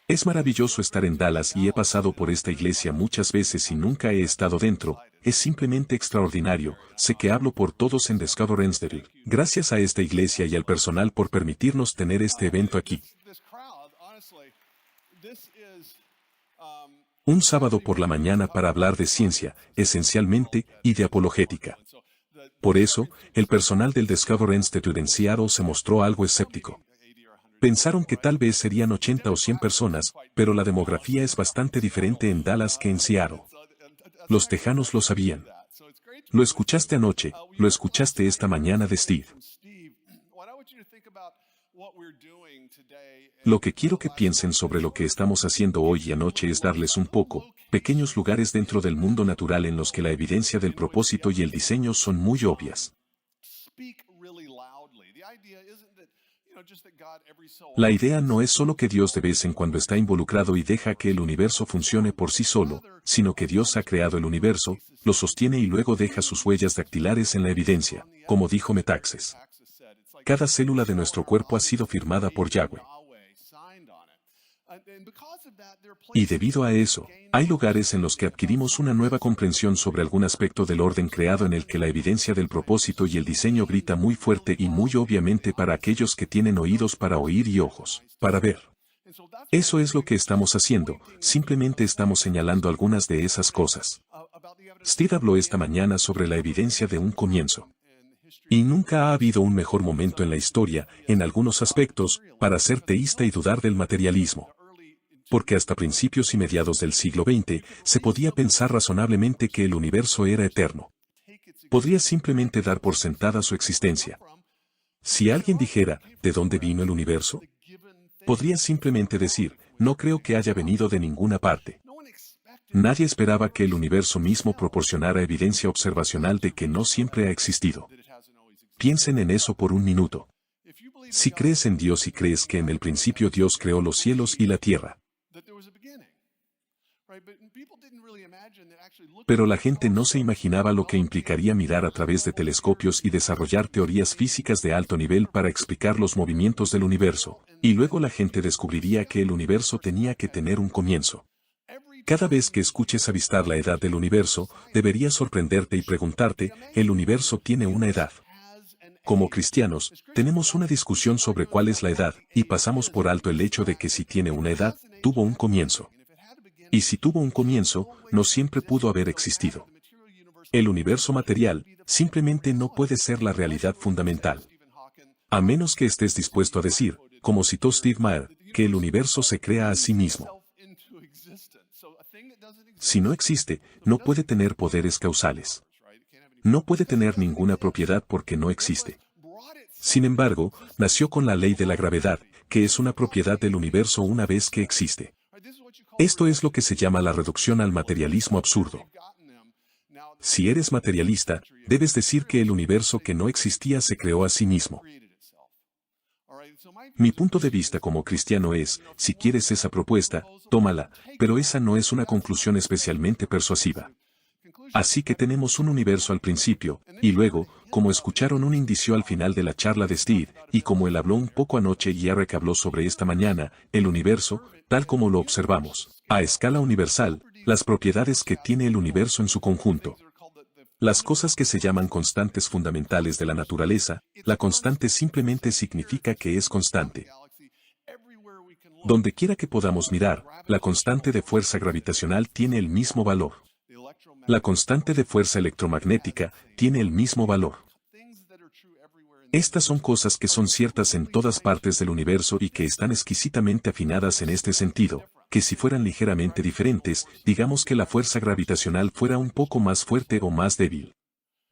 Es maravilloso estar en Dallas y he pasado por esta iglesia muchas veces y nunca he estado dentro. Es simplemente extraordinario. Sé que hablo por todos en Discover Ensdale. Gracias a esta iglesia y al personal por permitirnos tener este evento aquí. Un sábado por la mañana para hablar de ciencia, esencialmente, y de apologética. Por eso, el personal del Discover Institute en Seattle se mostró algo escéptico. Pensaron que tal vez serían 80 o 100 personas, pero la demografía es bastante diferente en Dallas que en Seattle. Los tejanos lo sabían. Lo escuchaste anoche, lo escuchaste esta mañana de Steve. Lo que quiero que piensen sobre lo que estamos haciendo hoy y anoche es darles un poco, pequeños lugares dentro del mundo natural en los que la evidencia del propósito y el diseño son muy obvias. La idea no es solo que Dios de vez en cuando está involucrado y deja que el universo funcione por sí solo, sino que Dios ha creado el universo, lo sostiene y luego deja sus huellas dactilares en la evidencia, como dijo Metaxas. Cada célula de nuestro cuerpo ha sido firmada por Yahweh. Y debido a eso, hay lugares en los que adquirimos una nueva comprensión sobre algún aspecto del orden creado en el que la evidencia del propósito y el diseño grita muy fuerte y muy obviamente para aquellos que tienen oídos para oír y ojos para ver. Eso es lo que estamos haciendo, simplemente estamos señalando algunas de esas cosas. Steve habló esta mañana sobre la evidencia de un comienzo. Y nunca ha habido un mejor momento en la historia, en algunos aspectos, para ser teísta y dudar del materialismo. Porque hasta principios y mediados del siglo XX, se podía pensar razonablemente que el universo era eterno. Podría simplemente dar por sentada su existencia. Si alguien dijera, ¿de dónde vino el universo? Podría simplemente decir, no creo que haya venido de ninguna parte. Nadie esperaba que el universo mismo proporcionara evidencia observacional de que no siempre ha existido. Piensen en eso por un minuto. Si crees en Dios y crees que en el principio Dios creó los cielos y la tierra. Pero la gente no se imaginaba lo que implicaría mirar a través de telescopios y desarrollar teorías físicas de alto nivel para explicar los movimientos del universo, y luego la gente descubriría que el universo tenía que tener un comienzo. Cada vez que escuches avistar la edad del universo, debería sorprenderte y preguntarte, ¿el universo tiene una edad? Como cristianos, tenemos una discusión sobre cuál es la edad, y pasamos por alto el hecho de que si tiene una edad, tuvo un comienzo. Y si tuvo un comienzo, no siempre pudo haber existido. El universo material, simplemente no puede ser la realidad fundamental. A menos que estés dispuesto a decir, como citó Steve Mayer, que el universo se crea a sí mismo. Si no existe, no puede tener poderes causales. No puede tener ninguna propiedad porque no existe. Sin embargo, nació con la ley de la gravedad, que es una propiedad del universo una vez que existe. Esto es lo que se llama la reducción al materialismo absurdo. Si eres materialista, debes decir que el universo que no existía se creó a sí mismo. Mi punto de vista como cristiano es, si quieres esa propuesta, tómala, pero esa no es una conclusión especialmente persuasiva. Así que tenemos un universo al principio, y luego, como escucharon un indicio al final de la charla de Steve, y como él habló un poco anoche y Eric habló sobre esta mañana, el universo, tal como lo observamos, a escala universal, las propiedades que tiene el universo en su conjunto. Las cosas que se llaman constantes fundamentales de la naturaleza, la constante simplemente significa que es constante. Donde quiera que podamos mirar, la constante de fuerza gravitacional tiene el mismo valor. La constante de fuerza electromagnética tiene el mismo valor. Estas son cosas que son ciertas en todas partes del universo y que están exquisitamente afinadas en este sentido, que si fueran ligeramente diferentes, digamos que la fuerza gravitacional fuera un poco más fuerte o más débil.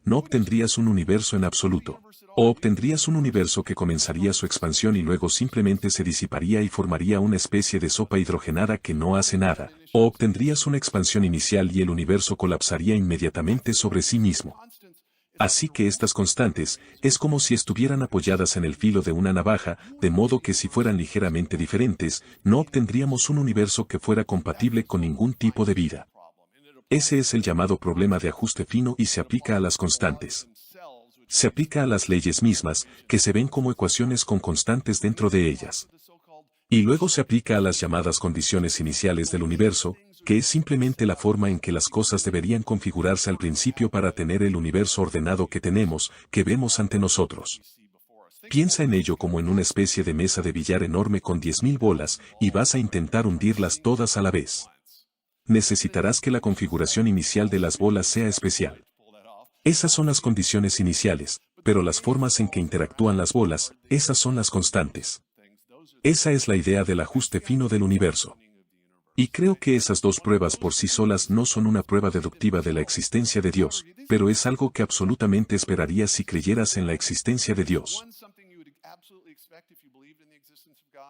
No obtendrías un universo en absoluto. O obtendrías un universo que comenzaría su expansión y luego simplemente se disiparía y formaría una especie de sopa hidrogenada que no hace nada. O obtendrías una expansión inicial y el universo colapsaría inmediatamente sobre sí mismo. Así que estas constantes, es como si estuvieran apoyadas en el filo de una navaja, de modo que si fueran ligeramente diferentes, no obtendríamos un universo que fuera compatible con ningún tipo de vida. Ese es el llamado problema de ajuste fino y se aplica a las constantes. Se aplica a las leyes mismas, que se ven como ecuaciones con constantes dentro de ellas. Y luego se aplica a las llamadas condiciones iniciales del universo, que es simplemente la forma en que las cosas deberían configurarse al principio para tener el universo ordenado que tenemos, que vemos ante nosotros. Piensa en ello como en una especie de mesa de billar enorme con 10.000 bolas, y vas a intentar hundirlas todas a la vez. Necesitarás que la configuración inicial de las bolas sea especial. Esas son las condiciones iniciales, pero las formas en que interactúan las bolas, esas son las constantes. Esa es la idea del ajuste fino del universo. Y creo que esas dos pruebas por sí solas no son una prueba deductiva de la existencia de Dios, pero es algo que absolutamente esperarías si creyeras en la existencia de Dios.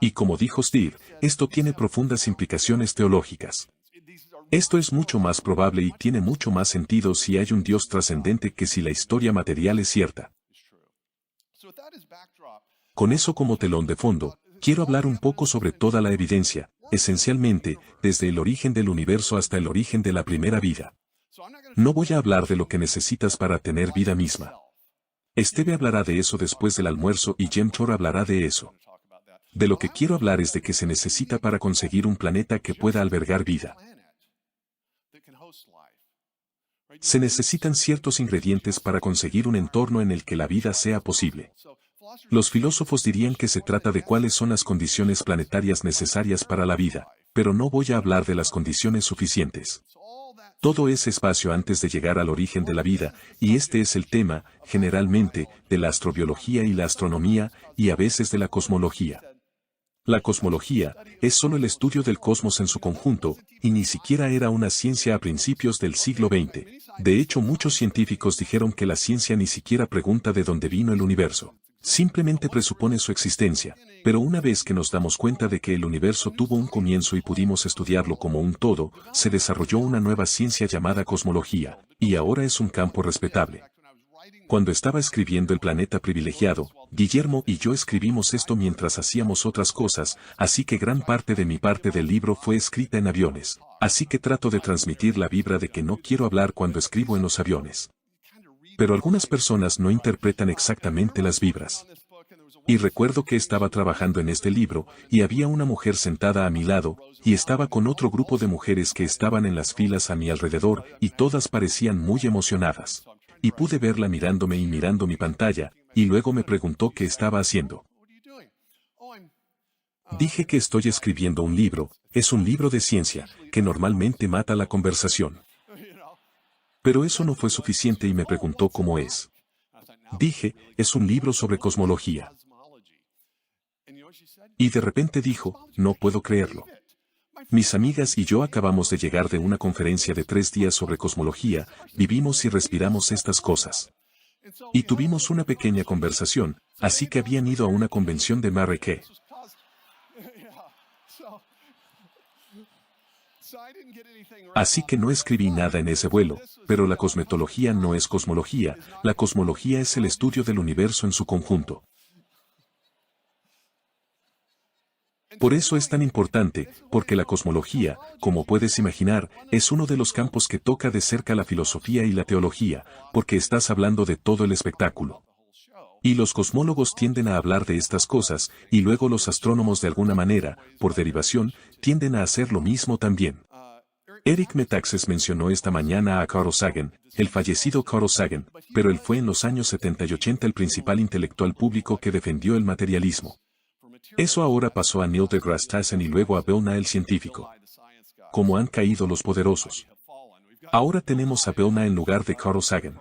Y como dijo Steve, esto tiene profundas implicaciones teológicas. Esto es mucho más probable y tiene mucho más sentido si hay un Dios trascendente que si la historia material es cierta. Con eso como telón de fondo, quiero hablar un poco sobre toda la evidencia, esencialmente, desde el origen del universo hasta el origen de la primera vida. No voy a hablar de lo que necesitas para tener vida misma. Steve hablará de eso después del almuerzo y Jem Thor hablará de eso. De lo que quiero hablar es de que se necesita para conseguir un planeta que pueda albergar vida. Se necesitan ciertos ingredientes para conseguir un entorno en el que la vida sea posible. Los filósofos dirían que se trata de cuáles son las condiciones planetarias necesarias para la vida, pero no voy a hablar de las condiciones suficientes. Todo ese espacio antes de llegar al origen de la vida, y este es el tema, generalmente, de la astrobiología y la astronomía, y a veces de la cosmología. La cosmología es solo el estudio del cosmos en su conjunto, y ni siquiera era una ciencia a principios del siglo XX. De hecho, muchos científicos dijeron que la ciencia ni siquiera pregunta de dónde vino el universo. Simplemente presupone su existencia, pero una vez que nos damos cuenta de que el universo tuvo un comienzo y pudimos estudiarlo como un todo, se desarrolló una nueva ciencia llamada cosmología, y ahora es un campo respetable. Cuando estaba escribiendo El planeta privilegiado, Guillermo y yo escribimos esto mientras hacíamos otras cosas, así que gran parte de mi parte del libro fue escrita en aviones, así que trato de transmitir la vibra de que no quiero hablar cuando escribo en los aviones. Pero algunas personas no interpretan exactamente las vibras. Y recuerdo que estaba trabajando en este libro, y había una mujer sentada a mi lado, y estaba con otro grupo de mujeres que estaban en las filas a mi alrededor, y todas parecían muy emocionadas. Y pude verla mirándome y mirando mi pantalla, y luego me preguntó qué estaba haciendo. Dije que estoy escribiendo un libro, es un libro de ciencia, que normalmente mata la conversación. Pero eso no fue suficiente y me preguntó cómo es. Dije, es un libro sobre cosmología. Y de repente dijo, no puedo creerlo. Mis amigas y yo acabamos de llegar de una conferencia de 3 días sobre cosmología, vivimos y respiramos estas cosas. Y tuvimos una pequeña conversación, así que habían ido a una convención de Mary Kay. Así que no escribí nada en ese vuelo, pero la cosmetología no es cosmología, la cosmología es el estudio del universo en su conjunto. Por eso es tan importante, porque la cosmología, como puedes imaginar, es uno de los campos que toca de cerca la filosofía y la teología, porque estás hablando de todo el espectáculo. Y los cosmólogos tienden a hablar de estas cosas, y luego los astrónomos de alguna manera, por derivación, tienden a hacer lo mismo también. Eric Metaxas mencionó esta mañana a Carl Sagan, el fallecido Carl Sagan, pero él fue en los años 70 y 80 el principal intelectual público que defendió el materialismo. Eso ahora pasó a Neil deGrasse Tyson y luego a Bill Nye el científico. Como han caído los poderosos. Ahora tenemos a Bill Nye en lugar de Carl Sagan.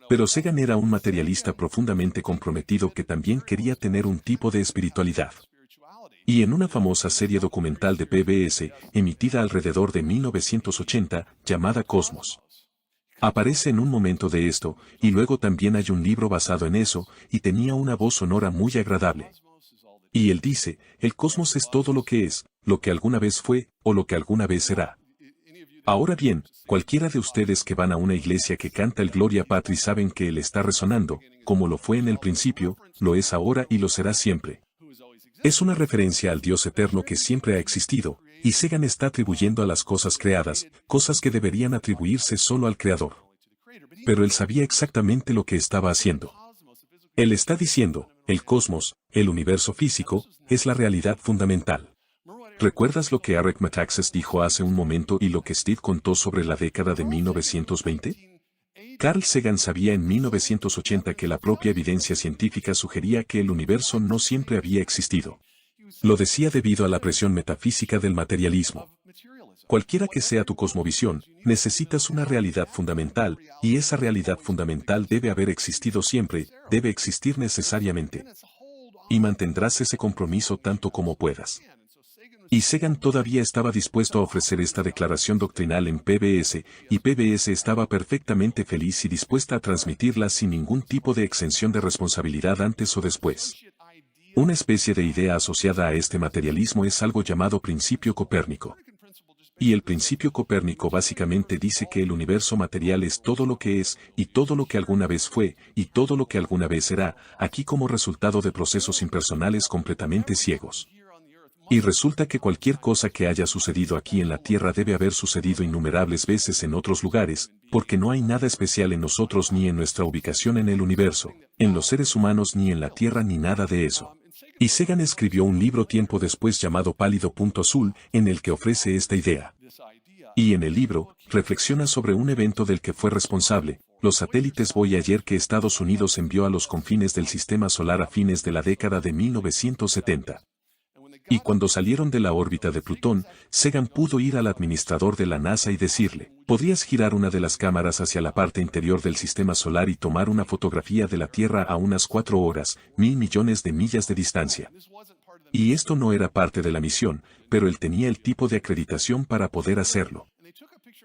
Pero Sagan era un materialista profundamente comprometido que también quería tener un tipo de espiritualidad. Y en una famosa serie documental de PBS, emitida alrededor de 1980, llamada Cosmos. Aparece en un momento de esto, y luego también hay un libro basado en eso, y tenía una voz sonora muy agradable. Y él dice, el cosmos es todo lo que es, lo que alguna vez fue, o lo que alguna vez será. Ahora bien, cualquiera de ustedes que van a una iglesia que canta el Gloria Patri saben que él está resonando, como lo fue en el principio, lo es ahora y lo será siempre. Es una referencia al Dios eterno que siempre ha existido, y Sagan está atribuyendo a las cosas creadas, cosas que deberían atribuirse solo al Creador. Pero él sabía exactamente lo que estaba haciendo. Él está diciendo, el cosmos, el universo físico, es la realidad fundamental. ¿Recuerdas lo que Eric Metaxas dijo hace un momento y lo que Steve contó sobre la década de 1920? Carl Sagan sabía en 1980 que la propia evidencia científica sugería que el universo no siempre había existido. Lo decía debido a la presión metafísica del materialismo. Cualquiera que sea tu cosmovisión, necesitas una realidad fundamental, y esa realidad fundamental debe haber existido siempre, debe existir necesariamente. Y mantendrás ese compromiso tanto como puedas. Y Sagan todavía estaba dispuesto a ofrecer esta declaración doctrinal en PBS, y PBS estaba perfectamente feliz y dispuesta a transmitirla sin ningún tipo de exención de responsabilidad antes o después. Una especie de idea asociada a este materialismo es algo llamado principio Copérnico. Y el principio Copérnico básicamente dice que el universo material es todo lo que es, y todo lo que alguna vez fue, y todo lo que alguna vez será, aquí como resultado de procesos impersonales completamente ciegos. Y resulta que cualquier cosa que haya sucedido aquí en la Tierra debe haber sucedido innumerables veces en otros lugares, porque no hay nada especial en nosotros ni en nuestra ubicación en el universo, en los seres humanos ni en la Tierra ni nada de eso. Y Sagan escribió un libro tiempo después llamado Pálido Punto Azul, en el que ofrece esta idea. Y en el libro, reflexiona sobre un evento del que fue responsable, los satélites Voyager que Estados Unidos envió a los confines del sistema solar a fines de la década de 1970. Y cuando salieron de la órbita de Plutón, Sagan pudo ir al administrador de la NASA y decirle, ¿podrías girar una de las cámaras hacia la parte interior del sistema solar y tomar una fotografía de la Tierra a unas 4 horas, 1.000 millones de millas de distancia? Y esto no era parte de la misión, pero él tenía el tipo de acreditación para poder hacerlo.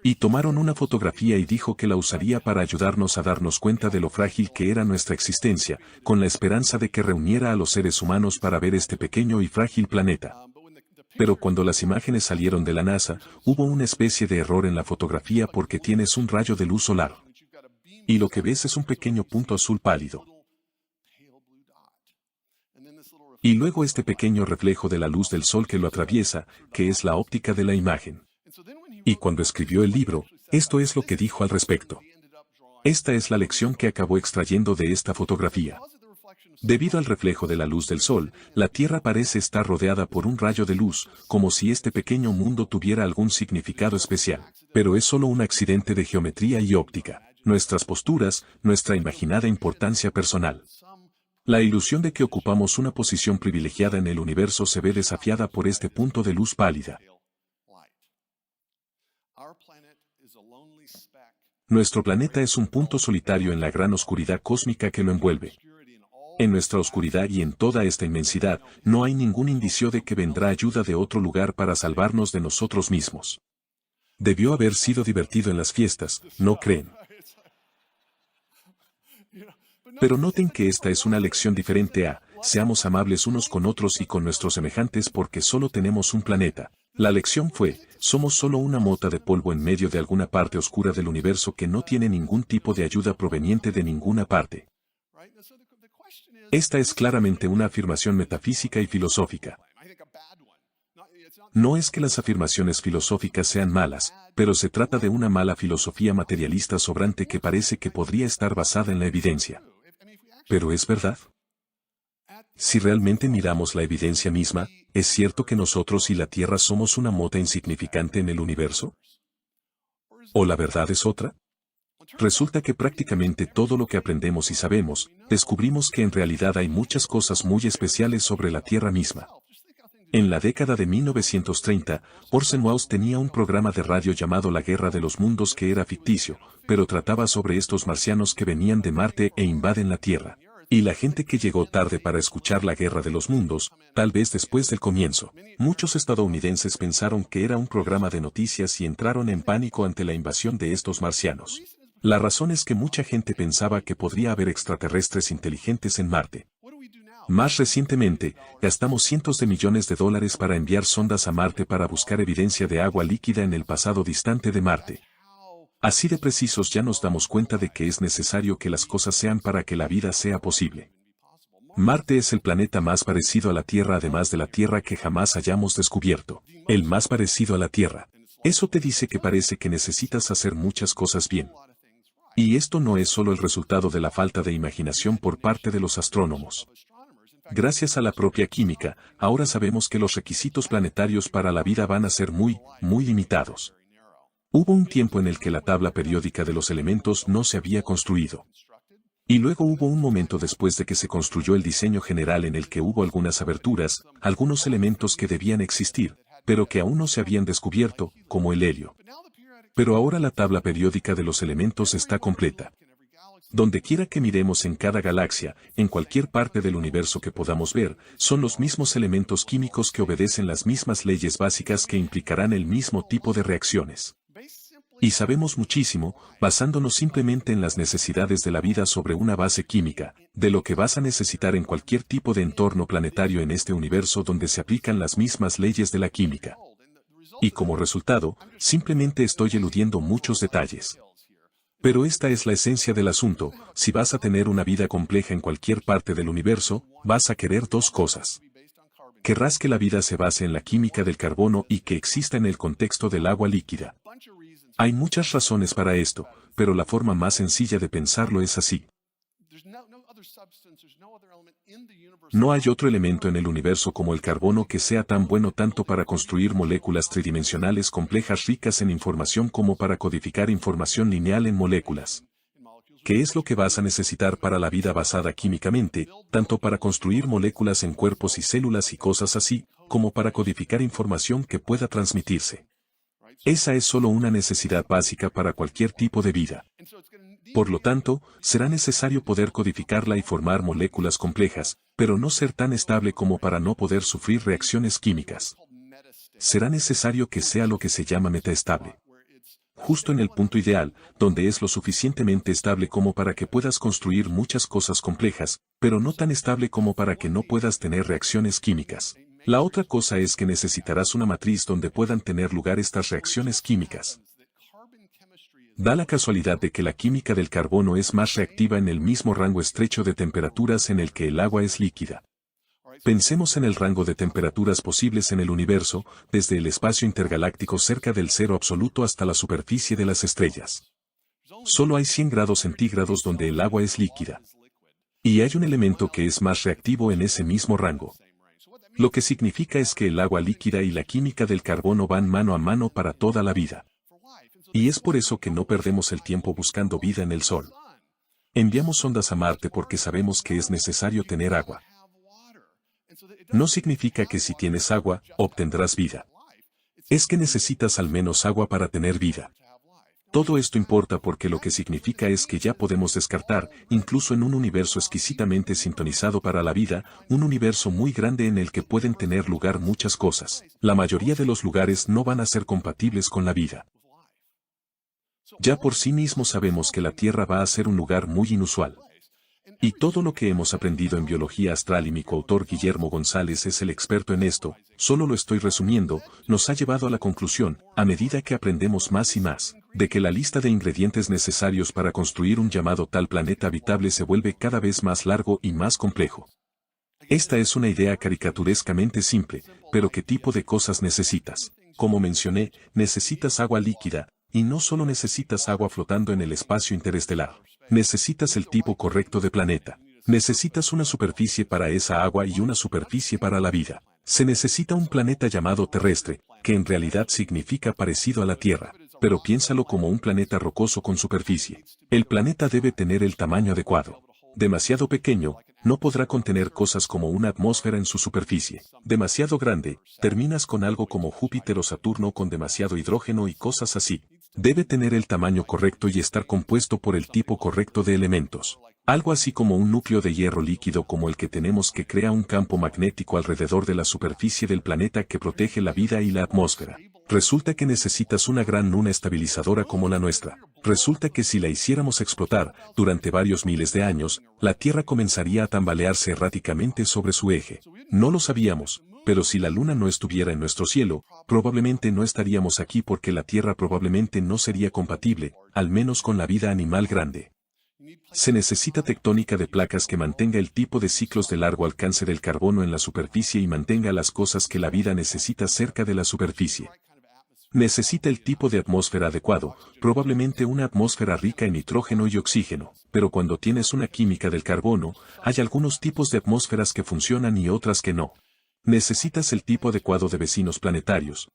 Y tomaron una fotografía y dijo que la usaría para ayudarnos a darnos cuenta de lo frágil que era nuestra existencia, con la esperanza de que reuniera a los seres humanos para ver este pequeño y frágil planeta. Pero cuando las imágenes salieron de la NASA, hubo una especie de error en la fotografía porque tienes un rayo de luz solar. Y lo que ves es un pequeño punto azul pálido. Y luego este pequeño reflejo de la luz del sol que lo atraviesa, que es la óptica de la imagen. Y cuando escribió el libro, esto es lo que dijo al respecto. Esta es la lección que acabó extrayendo de esta fotografía. Debido al reflejo de la luz del sol, la Tierra parece estar rodeada por un rayo de luz, como si este pequeño mundo tuviera algún significado especial, pero es solo un accidente de geometría y óptica, nuestras posturas, nuestra imaginada importancia personal. La ilusión de que ocupamos una posición privilegiada en el universo se ve desafiada por este punto de luz pálida. Nuestro planeta es un punto solitario en la gran oscuridad cósmica que lo envuelve. En nuestra oscuridad y en toda esta inmensidad, no hay ningún indicio de que vendrá ayuda de otro lugar para salvarnos de nosotros mismos. Debió haber sido divertido en las fiestas, ¿no creen? Pero noten que esta es una lección diferente a, seamos amables unos con otros y con nuestros semejantes porque solo tenemos un planeta. La lección fue, somos solo una mota de polvo en medio de alguna parte oscura del universo que no tiene ningún tipo de ayuda proveniente de ninguna parte. Esta es claramente una afirmación metafísica y filosófica. No es que las afirmaciones filosóficas sean malas, pero se trata de una mala filosofía materialista sobrante que parece que podría estar basada en la evidencia. ¿Pero es verdad? Si realmente miramos la evidencia misma, ¿es cierto que nosotros y la Tierra somos una mota insignificante en el universo? ¿O la verdad es otra? Resulta que prácticamente todo lo que aprendemos y sabemos, descubrimos que en realidad hay muchas cosas muy especiales sobre la Tierra misma. En la década de 1930, Orson Welles tenía un programa de radio llamado La Guerra de los Mundos que era ficticio, pero trataba sobre estos marcianos que venían de Marte e invaden la Tierra. Y la gente que llegó tarde para escuchar La Guerra de los Mundos, tal vez después del comienzo, muchos estadounidenses pensaron que era un programa de noticias y entraron en pánico ante la invasión de estos marcianos. La razón es que mucha gente pensaba que podría haber extraterrestres inteligentes en Marte. Más recientemente, gastamos cientos de millones de dólares para enviar sondas a Marte para buscar evidencia de agua líquida en el pasado distante de Marte. Así de precisos ya nos damos cuenta de que es necesario que las cosas sean para que la vida sea posible. Marte es el planeta más parecido a la Tierra además de la Tierra que jamás hayamos descubierto. El más parecido a la Tierra. Eso te dice que parece que necesitas hacer muchas cosas bien. Y esto no es solo el resultado de la falta de imaginación por parte de los astrónomos. Gracias a la propia química, ahora sabemos que los requisitos planetarios para la vida van a ser muy limitados. Hubo un tiempo en el que la tabla periódica de los elementos no se había construido. Y luego hubo un momento después de que se construyó el diseño general en el que hubo algunas aberturas, algunos elementos que debían existir, pero que aún no se habían descubierto, como el helio. Pero ahora la tabla periódica de los elementos está completa. Donde quiera que miremos en cada galaxia, en cualquier parte del universo que podamos ver, son los mismos elementos químicos que obedecen las mismas leyes básicas que implicarán el mismo tipo de reacciones. Y sabemos muchísimo, basándonos simplemente en las necesidades de la vida sobre una base química, de lo que vas a necesitar en cualquier tipo de entorno planetario en este universo donde se aplican las mismas leyes de la química. Y como resultado, simplemente estoy eludiendo muchos detalles. Pero esta es la esencia del asunto: si vas a tener una vida compleja en cualquier parte del universo, vas a querer dos cosas. Querrás que la vida se base en la química del carbono y que exista en el contexto del agua líquida. Hay muchas razones para esto, pero la forma más sencilla de pensarlo es así. No hay otro elemento en el universo como el carbono que sea tan bueno tanto para construir moléculas tridimensionales complejas ricas en información como para codificar información lineal en moléculas. ¿Qué es lo que vas a necesitar para la vida basada químicamente, tanto para construir moléculas en cuerpos y células y cosas así, como para codificar información que pueda transmitirse? Esa es solo una necesidad básica para cualquier tipo de vida. Por lo tanto, será necesario poder codificarla y formar moléculas complejas, pero no ser tan estable como para no poder sufrir reacciones químicas. Será necesario que sea lo que se llama metaestable. Justo en el punto ideal, donde es lo suficientemente estable como para que puedas construir muchas cosas complejas, pero no tan estable como para que no puedas tener reacciones químicas. La otra cosa es que necesitarás una matriz donde puedan tener lugar estas reacciones químicas. Da la casualidad de que la química del carbono es más reactiva en el mismo rango estrecho de temperaturas en el que el agua es líquida. Pensemos en el rango de temperaturas posibles en el universo, desde el espacio intergaláctico cerca del cero absoluto hasta la superficie de las estrellas. Solo hay 100 grados centígrados donde el agua es líquida. Y hay un elemento que es más reactivo en ese mismo rango. Lo que significa es que el agua líquida y la química del carbono van mano a mano para toda la vida. Y es por eso que no perdemos el tiempo buscando vida en el Sol. Enviamos sondas a Marte porque sabemos que es necesario tener agua. No significa que si tienes agua, obtendrás vida. Es que necesitas al menos agua para tener vida. Todo esto importa porque lo que significa es que ya podemos descartar, incluso en un universo exquisitamente sintonizado para la vida, un universo muy grande en el que pueden tener lugar muchas cosas. La mayoría de los lugares no van a ser compatibles con la vida. Ya por sí mismo sabemos que la Tierra va a ser un lugar muy inusual. Y todo lo que hemos aprendido en biología astral y mi coautor Guillermo González es el experto en esto, solo lo estoy resumiendo, nos ha llevado a la conclusión, a medida que aprendemos más y más, de que la lista de ingredientes necesarios para construir un llamado tal planeta habitable se vuelve cada vez más largo y más complejo. Esta es una idea caricaturescamente simple, pero ¿qué tipo de cosas necesitas? Como mencioné, necesitas agua líquida, y no solo necesitas agua flotando en el espacio interestelar. Necesitas el tipo correcto de planeta. Necesitas una superficie para esa agua y una superficie para la vida. Se necesita un planeta llamado terrestre, que en realidad significa parecido a la Tierra, pero piénsalo como un planeta rocoso con superficie. El planeta debe tener el tamaño adecuado. Demasiado pequeño, no podrá contener cosas como una atmósfera en su superficie. Demasiado grande, terminas con algo como Júpiter o Saturno con demasiado hidrógeno y cosas así. Debe tener el tamaño correcto y estar compuesto por el tipo correcto de elementos. Algo así como un núcleo de hierro líquido como el que tenemos que crea un campo magnético alrededor de la superficie del planeta que protege la vida y la atmósfera. Resulta que necesitas una gran luna estabilizadora como la nuestra. Resulta que si la hiciéramos explotar, durante varios miles de años, la Tierra comenzaría a tambalearse erráticamente sobre su eje. No lo sabíamos, pero si la luna no estuviera en nuestro cielo, probablemente no estaríamos aquí porque la Tierra probablemente no sería compatible, al menos con la vida animal grande. Se necesita tectónica de placas que mantenga el tipo de ciclos de largo alcance del carbono en la superficie y mantenga las cosas que la vida necesita cerca de la superficie. Necesita el tipo de atmósfera adecuado, probablemente una atmósfera rica en nitrógeno y oxígeno, pero cuando tienes una química del carbono, hay algunos tipos de atmósferas que funcionan y otras que no. Necesitas el tipo adecuado de vecinos planetarios.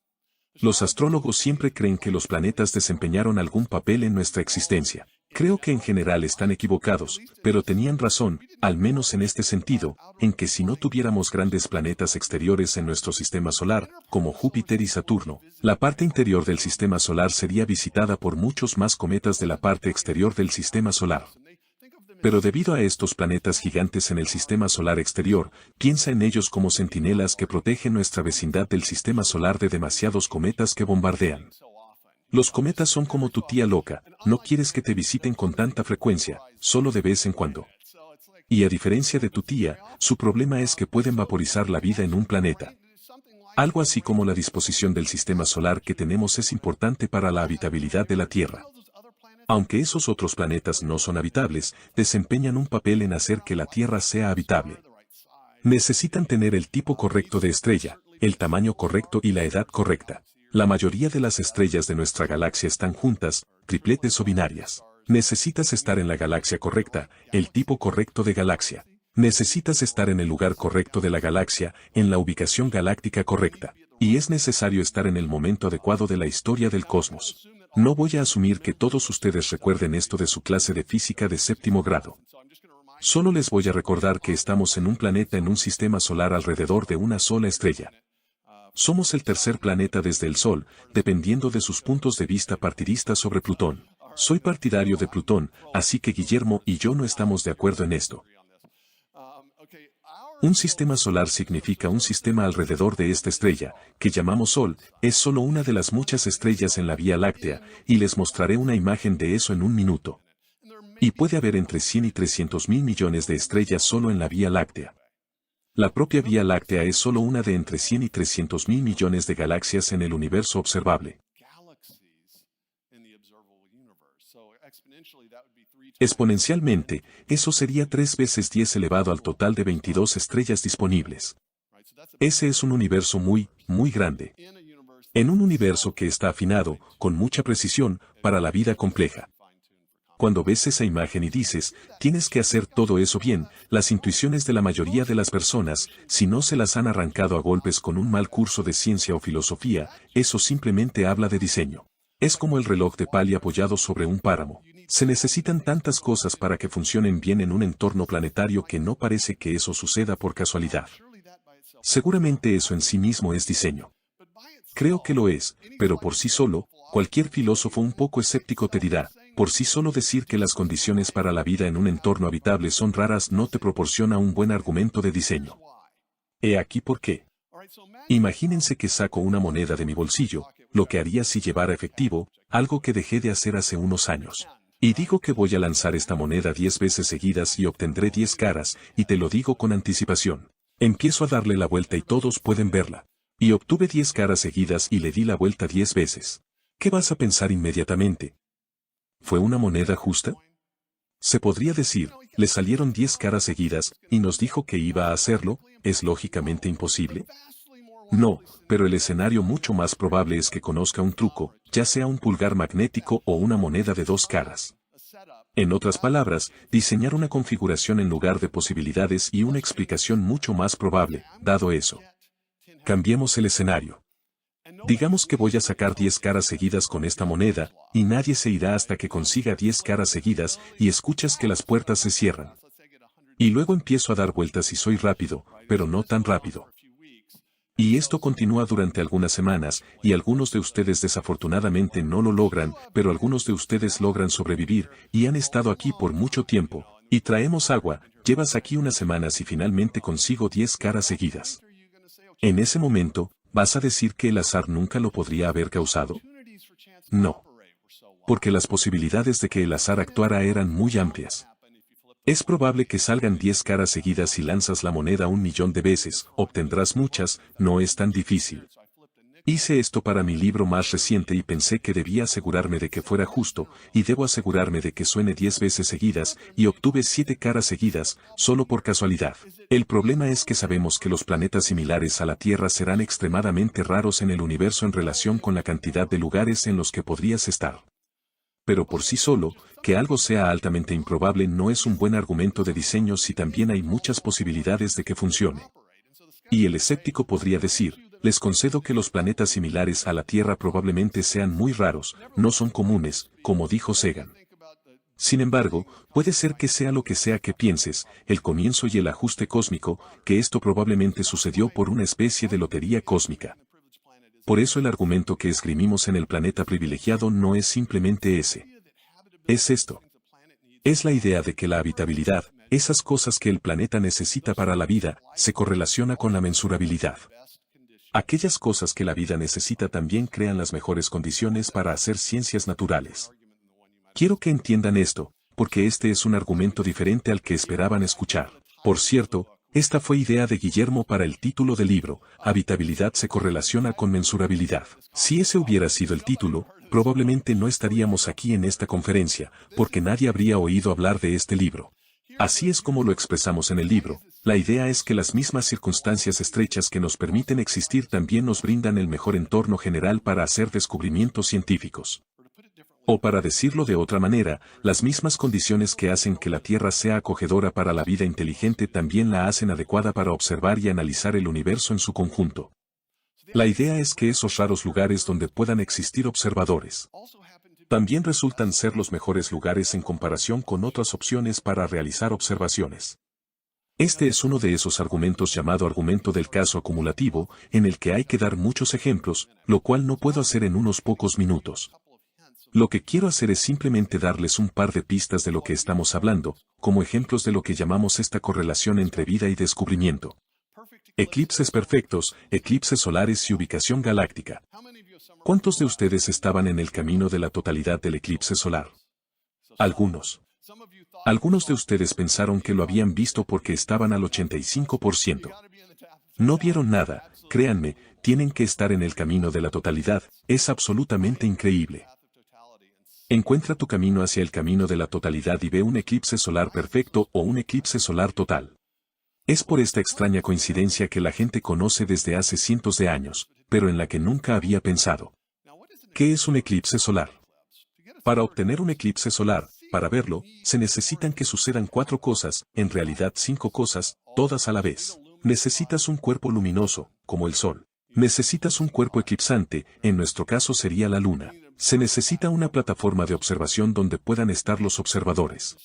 Los astrólogos siempre creen que los planetas desempeñaron algún papel en nuestra existencia. Creo que en general están equivocados, pero tenían razón, al menos en este sentido, en que si no tuviéramos grandes planetas exteriores en nuestro sistema solar, como Júpiter y Saturno, la parte interior del sistema solar sería visitada por muchos más cometas de la parte exterior del sistema solar. Pero debido a estos planetas gigantes en el sistema solar exterior, piensa en ellos como centinelas que protegen nuestra vecindad del sistema solar de demasiados cometas que bombardean. Los cometas son como tu tía loca, no quieres que te visiten con tanta frecuencia, solo de vez en cuando. Y a diferencia de tu tía, su problema es que pueden vaporizar la vida en un planeta. Algo así como la disposición del sistema solar que tenemos es importante para la habitabilidad de la Tierra. Aunque esos otros planetas no son habitables, desempeñan un papel en hacer que la Tierra sea habitable. Necesitan tener el tipo correcto de estrella, el tamaño correcto y la edad correcta. La mayoría de las estrellas de nuestra galaxia están juntas, tripletes o binarias. Necesitas estar en la galaxia correcta, el tipo correcto de galaxia. Necesitas estar en el lugar correcto de la galaxia, en la ubicación galáctica correcta. Y es necesario estar en el momento adecuado de la historia del cosmos. No voy a asumir que todos ustedes recuerden esto de su clase de física de séptimo grado. Solo les voy a recordar que estamos en un planeta en un sistema solar alrededor de una sola estrella. Somos el tercer planeta desde el Sol, dependiendo de sus puntos de vista partidistas sobre Plutón. Soy partidario de Plutón, así que Guillermo y yo no estamos de acuerdo en esto. Un sistema solar significa un sistema alrededor de esta estrella, que llamamos Sol, es solo una de las muchas estrellas en la Vía Láctea, y les mostraré una imagen de eso en un minuto. Y puede haber entre 100 y 300 mil millones de estrellas solo en la Vía Láctea. La propia Vía Láctea es solo una de entre 100 y 300 mil millones de galaxias en el universo observable. Exponencialmente, eso sería 3 veces 10 elevado al total de 22 estrellas disponibles. Ese es un universo muy, muy grande. En un universo que está afinado, con mucha precisión, para la vida compleja. Cuando ves esa imagen y dices, tienes que hacer todo eso bien, las intuiciones de la mayoría de las personas, si no se las han arrancado a golpes con un mal curso de ciencia o filosofía, eso simplemente habla de diseño. Es como el reloj de Pali apoyado sobre un páramo. Se necesitan tantas cosas para que funcionen bien en un entorno planetario que no parece que eso suceda por casualidad. Seguramente eso en sí mismo es diseño. Creo que lo es, pero por sí solo, cualquier filósofo un poco escéptico te dirá, por sí solo decir que las condiciones para la vida en un entorno habitable son raras no te proporciona un buen argumento de diseño. He aquí por qué. Imagínense que saco una moneda de mi bolsillo, lo que haría si llevara efectivo, algo que dejé de hacer hace unos años. Y digo que voy a lanzar esta moneda 10 veces seguidas y obtendré 10 caras, y te lo digo con anticipación. Empiezo a darle la vuelta y todos pueden verla. Y obtuve 10 caras seguidas y le di la vuelta 10 veces. ¿Qué vas a pensar inmediatamente? ¿Fue una moneda justa? Se podría decir, le salieron 10 caras seguidas, y nos dijo que iba a hacerlo, ¿es lógicamente imposible? No, pero el escenario mucho más probable es que conozca un truco, ya sea un pulgar magnético o una moneda de 2 caras. En otras palabras, diseñar una configuración en lugar de posibilidades y una explicación mucho más probable, dado eso. Cambiemos el escenario. Digamos que voy a sacar 10 caras seguidas con esta moneda, y nadie se irá hasta que consiga 10 caras seguidas, y escuchas que las puertas se cierran. Y luego empiezo a dar vueltas y soy rápido, pero no tan rápido. Y esto continúa durante algunas semanas, y algunos de ustedes desafortunadamente no lo logran, pero algunos de ustedes logran sobrevivir, y han estado aquí por mucho tiempo. Y traemos agua, llevas aquí unas semanas y finalmente consigo 10 caras seguidas. En ese momento, ¿vas a decir que el azar nunca lo podría haber causado? No. Porque las posibilidades de que el azar actuara eran muy amplias. Es probable que salgan 10 caras seguidas si lanzas la moneda 1 millón de veces, obtendrás muchas, no es tan difícil. Hice esto para mi libro más reciente y pensé que debía asegurarme de que fuera justo, y debo asegurarme de que suene 10 veces seguidas, y obtuve 7 caras seguidas, solo por casualidad. El problema es que sabemos que los planetas similares a la Tierra serán extremadamente raros en el universo en relación con la cantidad de lugares en los que podrías estar. Pero por sí solo, que algo sea altamente improbable no es un buen argumento de diseño si también hay muchas posibilidades de que funcione. Y el escéptico podría decir, les concedo que los planetas similares a la Tierra probablemente sean muy raros, no son comunes, como dijo Sagan. Sin embargo, puede ser que sea lo que sea que pienses, el comienzo y el ajuste cósmico, que esto probablemente sucedió por una especie de lotería cósmica. Por eso el argumento que esgrimimos en el planeta privilegiado no es simplemente ese. Es esto. Es la idea de que la habitabilidad, esas cosas que el planeta necesita para la vida, se correlaciona con la mensurabilidad. Aquellas cosas que la vida necesita también crean las mejores condiciones para hacer ciencias naturales. Quiero que entiendan esto, porque este es un argumento diferente al que esperaban escuchar. Por cierto, esta fue idea de Guillermo para el título del libro, Habitabilidad se correlaciona con mensurabilidad. Si ese hubiera sido el título, probablemente no estaríamos aquí en esta conferencia, porque nadie habría oído hablar de este libro. Así es como lo expresamos en el libro. La idea es que las mismas circunstancias estrechas que nos permiten existir también nos brindan el mejor entorno general para hacer descubrimientos científicos. O para decirlo de otra manera, las mismas condiciones que hacen que la Tierra sea acogedora para la vida inteligente también la hacen adecuada para observar y analizar el universo en su conjunto. La idea es que esos raros lugares donde puedan existir observadores también resultan ser los mejores lugares en comparación con otras opciones para realizar observaciones. Este es uno de esos argumentos llamado argumento del caso acumulativo, en el que hay que dar muchos ejemplos, lo cual no puedo hacer en unos pocos minutos. Lo que quiero hacer es simplemente darles un par de pistas de lo que estamos hablando, como ejemplos de lo que llamamos esta correlación entre vida y descubrimiento. Eclipses perfectos, eclipses solares y ubicación galáctica. ¿Cuántos de ustedes estaban en el camino de la totalidad del eclipse solar? Algunos. Algunos de ustedes pensaron que lo habían visto porque estaban al 85%. No vieron nada, créanme, tienen que estar en el camino de la totalidad, es absolutamente increíble. Encuentra tu camino hacia el camino de la totalidad y ve un eclipse solar perfecto o un eclipse solar total. Es por esta extraña coincidencia que la gente conoce desde hace cientos de años, pero en la que nunca había pensado. ¿Qué es un eclipse solar? Para obtener un eclipse solar, para verlo, se necesitan que sucedan 4 cosas, en realidad 5 cosas, todas a la vez. Necesitas un cuerpo luminoso, como el Sol. Necesitas un cuerpo eclipsante, en nuestro caso sería la Luna. Se necesita una plataforma de observación donde puedan estar los observadores.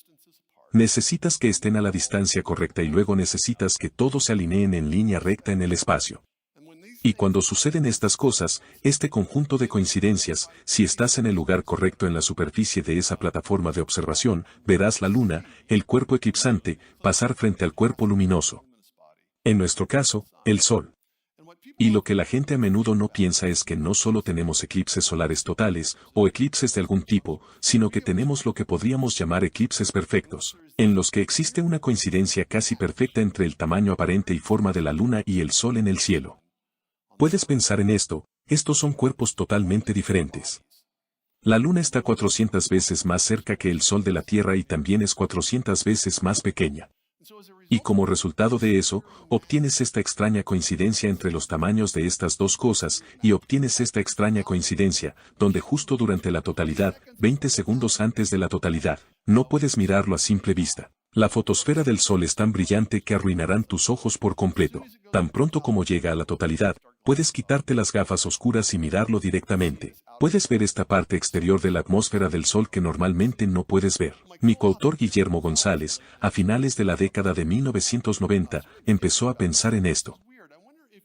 Necesitas que estén a la distancia correcta y luego necesitas que todos se alineen en línea recta en el espacio. Y cuando suceden estas cosas, este conjunto de coincidencias, si estás en el lugar correcto en la superficie de esa plataforma de observación, verás la Luna, el cuerpo eclipsante, pasar frente al cuerpo luminoso. En nuestro caso, el Sol. Y lo que la gente a menudo no piensa es que no solo tenemos eclipses solares totales, o eclipses de algún tipo, sino que tenemos lo que podríamos llamar eclipses perfectos, en los que existe una coincidencia casi perfecta entre el tamaño aparente y forma de la Luna y el Sol en el cielo. Puedes pensar en esto, estos son cuerpos totalmente diferentes. La Luna está 400 veces más cerca que el Sol de la Tierra y también es 400 veces más pequeña. Y como resultado de eso, obtienes esta extraña coincidencia entre los tamaños de estas dos cosas, y obtienes esta extraña coincidencia, donde justo durante la totalidad, 20 segundos antes de la totalidad, no puedes mirarlo a simple vista. La fotosfera del Sol es tan brillante que arruinarán tus ojos por completo. Tan pronto como llega a la totalidad, puedes quitarte las gafas oscuras y mirarlo directamente. Puedes ver esta parte exterior de la atmósfera del Sol que normalmente no puedes ver. Mi coautor Guillermo González, a finales de la década de 1990, empezó a pensar en esto.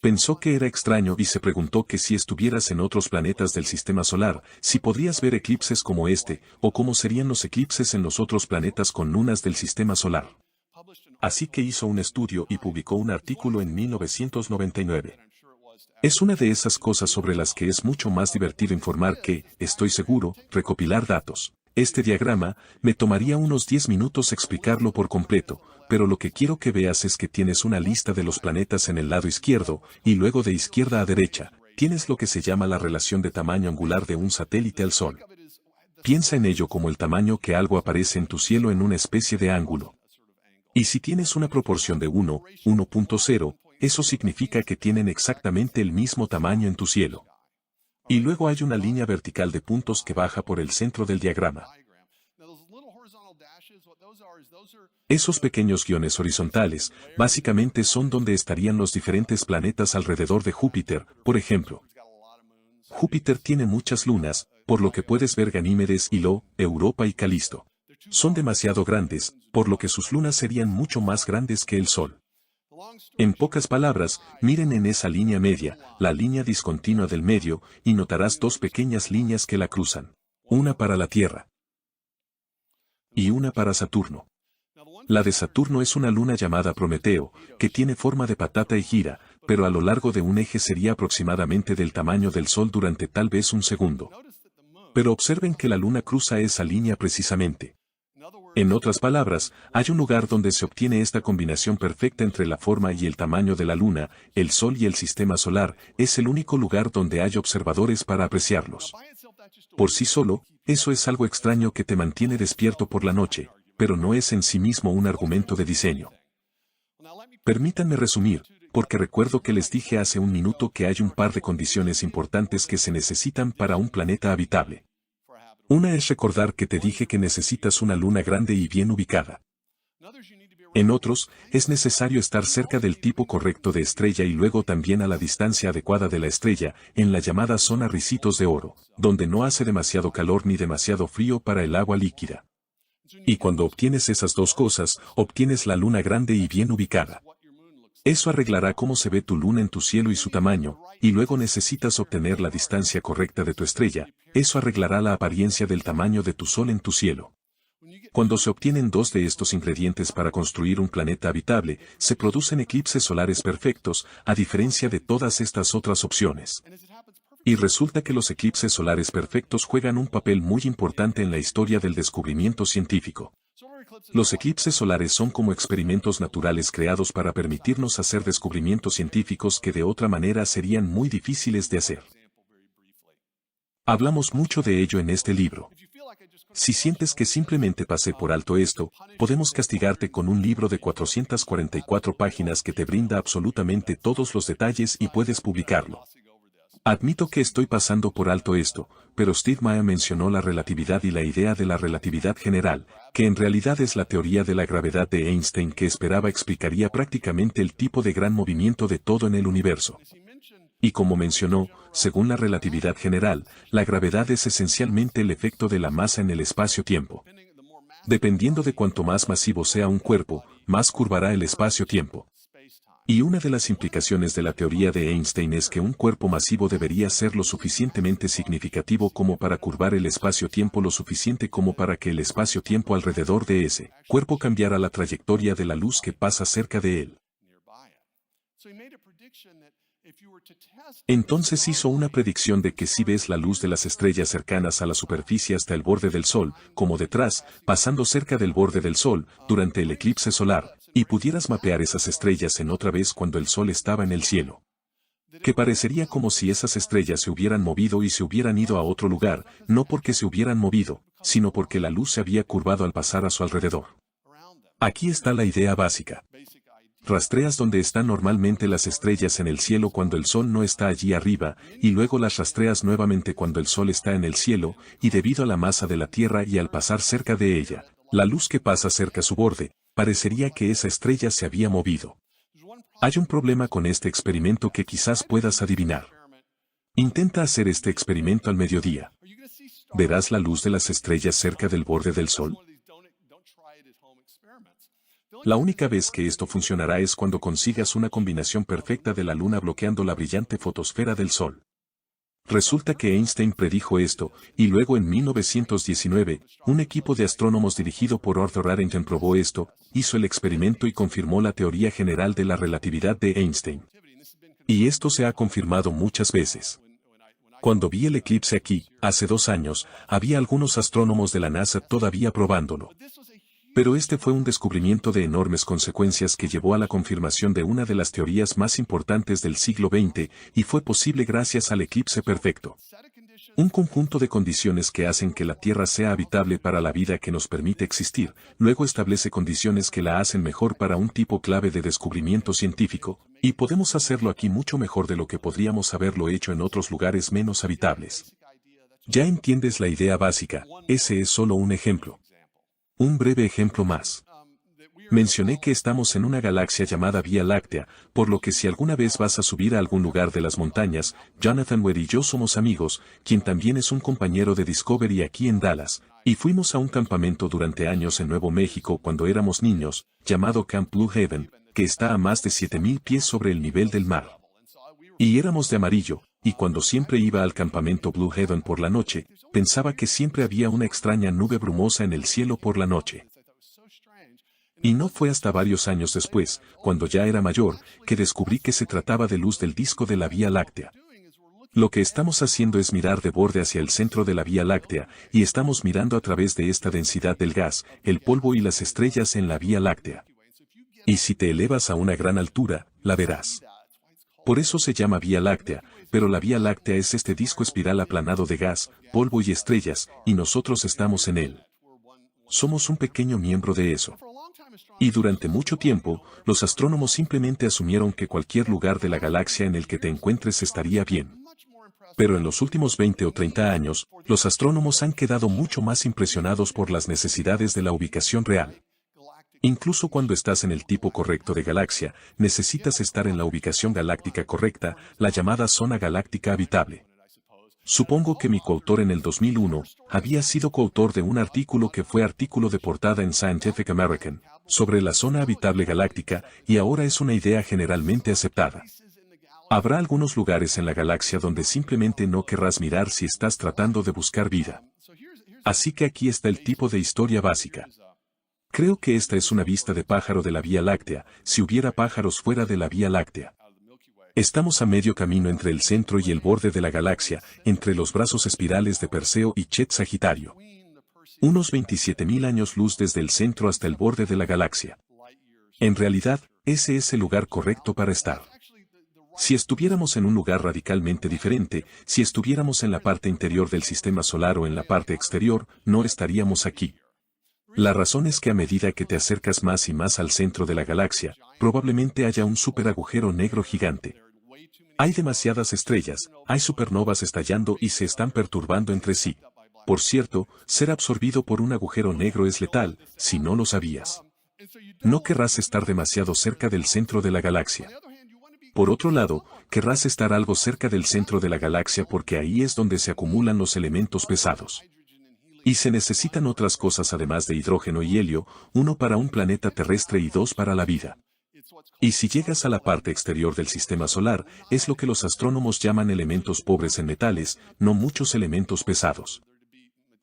Pensó que era extraño y se preguntó que si estuvieras en otros planetas del sistema solar, si podrías ver eclipses como este, o cómo serían los eclipses en los otros planetas con lunas del sistema solar. Así que hizo un estudio y publicó un artículo en 1999. Es una de esas cosas sobre las que es mucho más divertido informar que, estoy seguro, recopilar datos. Este diagrama, me tomaría unos 10 minutos explicarlo por completo, pero lo que quiero que veas es que tienes una lista de los planetas en el lado izquierdo, y luego de izquierda a derecha, tienes lo que se llama la relación de tamaño angular de un satélite al Sol. Piensa en ello como el tamaño que algo aparece en tu cielo en una especie de ángulo. Y si tienes una proporción de 1, 1.0, eso significa que tienen exactamente el mismo tamaño en tu cielo. Y luego hay una línea vertical de puntos que baja por el centro del diagrama. Esos pequeños guiones horizontales, básicamente son donde estarían los diferentes planetas alrededor de Júpiter, por ejemplo. Júpiter tiene muchas lunas, por lo que puedes ver Ganímedes y Io, Europa y Calisto. Son demasiado grandes, por lo que sus lunas serían mucho más grandes que el Sol. En pocas palabras, miren en esa línea media, la línea discontinua del medio, y notarás dos pequeñas líneas que la cruzan. Una para la Tierra y una para Saturno. La de Saturno es una luna llamada Prometeo, que tiene forma de patata y gira, pero a lo largo de un eje sería aproximadamente del tamaño del Sol durante tal vez un segundo. Pero observen que la luna cruza esa línea precisamente. En otras palabras, hay un lugar donde se obtiene esta combinación perfecta entre la forma y el tamaño de la luna, el Sol y el sistema solar, es el único lugar donde hay observadores para apreciarlos. Por sí solo, eso es algo extraño que te mantiene despierto por la noche, pero no es en sí mismo un argumento de diseño. Permítanme resumir, porque recuerdo que les dije hace un minuto que hay un par de condiciones importantes que se necesitan para un planeta habitable. Una es recordar que te dije que necesitas una luna grande y bien ubicada. En otros, es necesario estar cerca del tipo correcto de estrella y luego también a la distancia adecuada de la estrella, en la llamada zona Ricitos de Oro, donde no hace demasiado calor ni demasiado frío para el agua líquida. Y cuando obtienes esas dos cosas, obtienes la luna grande y bien ubicada. Eso arreglará cómo se ve tu luna en tu cielo y su tamaño, y luego necesitas obtener la distancia correcta de tu estrella, eso arreglará la apariencia del tamaño de tu sol en tu cielo. Cuando se obtienen dos de estos ingredientes para construir un planeta habitable, se producen eclipses solares perfectos, a diferencia de todas estas otras opciones. Y resulta que los eclipses solares perfectos juegan un papel muy importante en la historia del descubrimiento científico. Los eclipses solares son como experimentos naturales creados para permitirnos hacer descubrimientos científicos que de otra manera serían muy difíciles de hacer. Hablamos mucho de ello en este libro. Si sientes que simplemente pasé por alto esto, podemos castigarte con un libro de 444 páginas que te brinda absolutamente todos los detalles y puedes publicarlo. Admito que estoy pasando por alto esto, pero Steve Maya mencionó la relatividad y la idea de la relatividad general, que en realidad es la teoría de la gravedad de Einstein que esperaba explicaría prácticamente el tipo de gran movimiento de todo en el universo. Y como mencionó, según la relatividad general, la gravedad es esencialmente el efecto de la masa en el espacio-tiempo. Dependiendo de cuanto más masivo sea un cuerpo, más curvará el espacio-tiempo. Y una de las implicaciones de la teoría de Einstein es que un cuerpo masivo debería ser lo suficientemente significativo como para curvar el espacio-tiempo lo suficiente como para que el espacio-tiempo alrededor de ese cuerpo cambiara la trayectoria de la luz que pasa cerca de él. Entonces hizo una predicción de que si ves la luz de las estrellas cercanas a la superficie hasta el borde del Sol, como detrás, pasando cerca del borde del Sol, durante el eclipse solar, y pudieras mapear esas estrellas en otra vez cuando el Sol estaba en el cielo. Que parecería como si esas estrellas se hubieran movido y se hubieran ido a otro lugar, no porque se hubieran movido, sino porque la luz se había curvado al pasar a su alrededor. Aquí está la idea básica. Rastreas donde están normalmente las estrellas en el cielo cuando el Sol no está allí arriba, y luego las rastreas nuevamente cuando el Sol está en el cielo, y debido a la masa de la Tierra y al pasar cerca de ella, la luz que pasa cerca a su borde, parecería que esa estrella se había movido. Hay un problema con este experimento que quizás puedas adivinar. Intenta hacer este experimento al mediodía. ¿Verás la luz de las estrellas cerca del borde del Sol? La única vez que esto funcionará es cuando consigas una combinación perfecta de la luna bloqueando la brillante fotosfera del Sol. Resulta que Einstein predijo esto, y luego en 1919, un equipo de astrónomos dirigido por Arthur Eddington probó esto, hizo el experimento y confirmó la teoría general de la relatividad de Einstein. Y esto se ha confirmado muchas veces. Cuando vi el eclipse aquí, hace 2 años, había algunos astrónomos de la NASA todavía probándolo. Pero este fue un descubrimiento de enormes consecuencias que llevó a la confirmación de una de las teorías más importantes del siglo XX, y fue posible gracias al eclipse perfecto. Un conjunto de condiciones que hacen que la Tierra sea habitable para la vida que nos permite existir, luego establece condiciones que la hacen mejor para un tipo clave de descubrimiento científico, y podemos hacerlo aquí mucho mejor de lo que podríamos haberlo hecho en otros lugares menos habitables. Ya entiendes la idea básica, ese es solo un ejemplo. Un breve ejemplo más. Mencioné que estamos en una galaxia llamada Vía Láctea, por lo que si alguna vez vas a subir a algún lugar de las montañas, Jonathan Ware y yo somos amigos, quien también es un compañero de Discovery aquí en Dallas, y fuimos a un campamento durante años en Nuevo México cuando éramos niños, llamado Camp Blue Heaven, que está a más de 7,000 pies sobre el nivel del mar. Y éramos de amarillo, y cuando siempre iba al campamento Blue Heaven por la noche, pensaba que siempre había una extraña nube brumosa en el cielo por la noche. Y no fue hasta varios años después, cuando ya era mayor, que descubrí que se trataba de luz del disco de la Vía Láctea. Lo que estamos haciendo es mirar de borde hacia el centro de la Vía Láctea, y estamos mirando a través de esta densidad del gas, el polvo y las estrellas en la Vía Láctea. Y si te elevas a una gran altura, la verás. Por eso se llama Vía Láctea, pero la Vía Láctea es este disco espiral aplanado de gas, polvo y estrellas, y nosotros estamos en él. Somos un pequeño miembro de eso. Y durante mucho tiempo, los astrónomos simplemente asumieron que cualquier lugar de la galaxia en el que te encuentres estaría bien. Pero en los últimos 20 o 30 años, los astrónomos han quedado mucho más impresionados por las necesidades de la ubicación real. Incluso cuando estás en el tipo correcto de galaxia, necesitas estar en la ubicación galáctica correcta, la llamada zona galáctica habitable. Supongo que mi coautor en el 2001 había sido coautor de un artículo que fue artículo de portada en Scientific American, sobre la zona habitable galáctica, y ahora es una idea generalmente aceptada. Habrá algunos lugares en la galaxia donde simplemente no querrás mirar si estás tratando de buscar vida. Así que aquí está el tipo de historia básica. Creo que esta es una vista de pájaro de la Vía Láctea, si hubiera pájaros fuera de la Vía Láctea. Estamos a medio camino entre el centro y el borde de la galaxia, entre los brazos espirales de Perseo y Chet Sagitario. Unos 27,000 años luz desde el centro hasta el borde de la galaxia. En realidad, ese es el lugar correcto para estar. Si estuviéramos en un lugar radicalmente diferente, si estuviéramos en la parte interior del sistema solar o en la parte exterior, no estaríamos aquí. La razón es que a medida que te acercas más y más al centro de la galaxia, probablemente haya un superagujero negro gigante. Hay demasiadas estrellas, hay supernovas estallando y se están perturbando entre sí. Por cierto, ser absorbido por un agujero negro es letal, si no lo sabías. No querrás estar demasiado cerca del centro de la galaxia. Por otro lado, querrás estar algo cerca del centro de la galaxia porque ahí es donde se acumulan los elementos pesados. Y se necesitan otras cosas además de hidrógeno y helio, uno para un planeta terrestre y dos para la vida. Y si llegas a la parte exterior del sistema solar, es lo que los astrónomos llaman elementos pobres en metales, no muchos elementos pesados.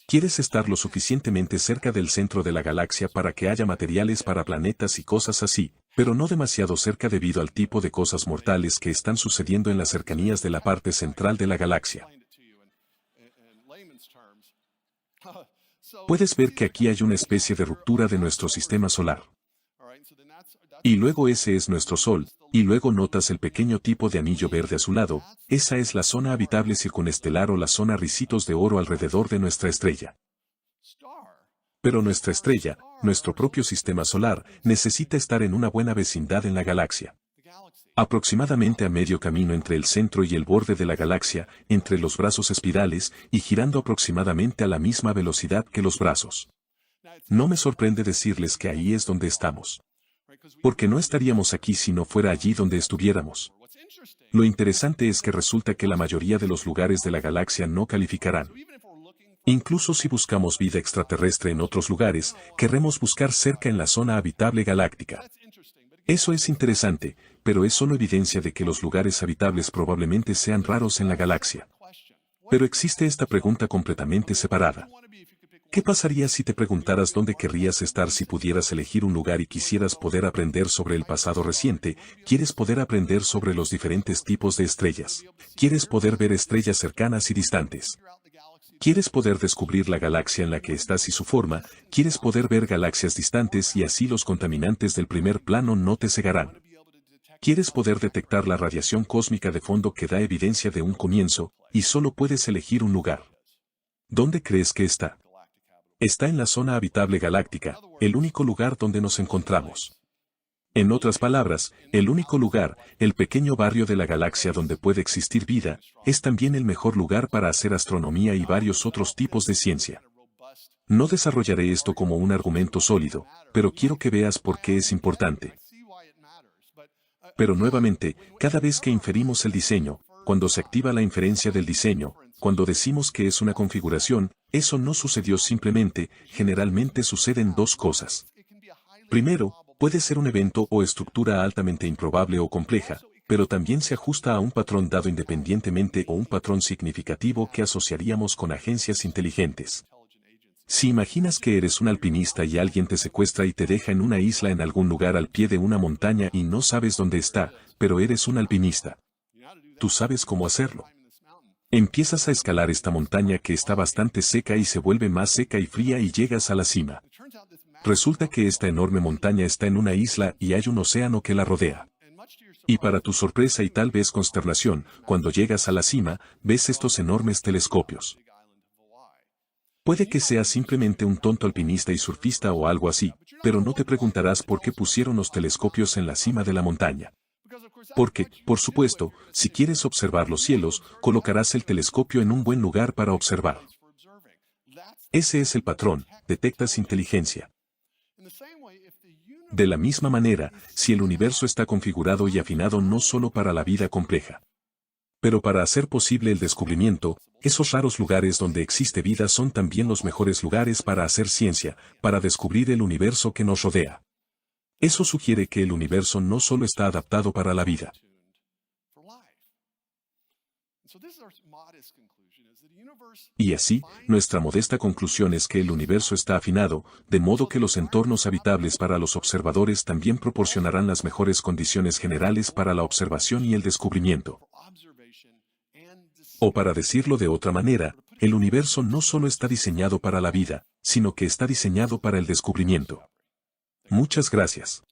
Quieres estar lo suficientemente cerca del centro de la galaxia para que haya materiales para planetas y cosas así, pero no demasiado cerca debido al tipo de cosas mortales que están sucediendo en las cercanías de la parte central de la galaxia. Puedes ver que aquí hay una especie de ruptura de nuestro sistema solar. Y luego ese es nuestro Sol, y luego notas el pequeño tipo de anillo verde azulado, esa es la zona habitable circunestelar o la zona ricitos de oro alrededor de nuestra estrella. Pero nuestra estrella, nuestro propio sistema solar, necesita estar en una buena vecindad en la galaxia. Aproximadamente a medio camino entre el centro y el borde de la galaxia, entre los brazos espirales, y girando aproximadamente a la misma velocidad que los brazos. No me sorprende decirles que ahí es donde estamos. Porque no estaríamos aquí si no fuera allí donde estuviéramos. Lo interesante es que resulta que la mayoría de los lugares de la galaxia no calificarán. Incluso si buscamos vida extraterrestre en otros lugares, querremos buscar cerca en la zona habitable galáctica. Eso es interesante, pero es solo evidencia de que los lugares habitables probablemente sean raros en la galaxia. Pero existe esta pregunta completamente separada. ¿Qué pasaría si te preguntaras dónde querrías estar si pudieras elegir un lugar y quisieras poder aprender sobre el pasado reciente? ¿Quieres poder aprender sobre los diferentes tipos de estrellas? ¿Quieres poder ver estrellas cercanas y distantes? Quieres poder descubrir la galaxia en la que estás y su forma, quieres poder ver galaxias distantes y así los contaminantes del primer plano no te cegarán. Quieres poder detectar la radiación cósmica de fondo que da evidencia de un comienzo, y solo puedes elegir un lugar. ¿Dónde crees que está? Está en la zona habitable galáctica, el único lugar donde nos encontramos. En otras palabras, el único lugar, el pequeño barrio de la galaxia donde puede existir vida, es también el mejor lugar para hacer astronomía y varios otros tipos de ciencia. No desarrollaré esto como un argumento sólido, pero quiero que veas por qué es importante. Pero nuevamente, cada vez que inferimos el diseño, cuando se activa la inferencia del diseño, cuando decimos que es una configuración, eso no sucedió simplemente, generalmente suceden dos cosas. Primero, puede ser un evento o estructura altamente improbable o compleja, pero también se ajusta a un patrón dado independientemente o un patrón significativo que asociaríamos con agencias inteligentes. Si imaginas que eres un alpinista y alguien te secuestra y te deja en una isla en algún lugar al pie de una montaña y no sabes dónde está, pero eres un alpinista. Tú sabes cómo hacerlo. Empiezas a escalar esta montaña que está bastante seca y se vuelve más seca y fría y llegas a la cima. Resulta que esta enorme montaña está en una isla y hay un océano que la rodea. Y para tu sorpresa y tal vez consternación, cuando llegas a la cima, ves estos enormes telescopios. Puede que seas simplemente un tonto alpinista y surfista o algo así, pero no te preguntarás por qué pusieron los telescopios en la cima de la montaña. Porque, por supuesto, si quieres observar los cielos, colocarás el telescopio en un buen lugar para observar. Ese es el patrón, detectas inteligencia. De la misma manera, si el universo está configurado y afinado no solo para la vida compleja, pero para hacer posible el descubrimiento, esos raros lugares donde existe vida son también los mejores lugares para hacer ciencia, para descubrir el universo que nos rodea. Eso sugiere que el universo no solo está adaptado para la vida. Y así, nuestra modesta conclusión es que el universo está afinado, de modo que los entornos habitables para los observadores también proporcionarán las mejores condiciones generales para la observación y el descubrimiento. O para decirlo de otra manera, el universo no solo está diseñado para la vida, sino que está diseñado para el descubrimiento. Muchas gracias.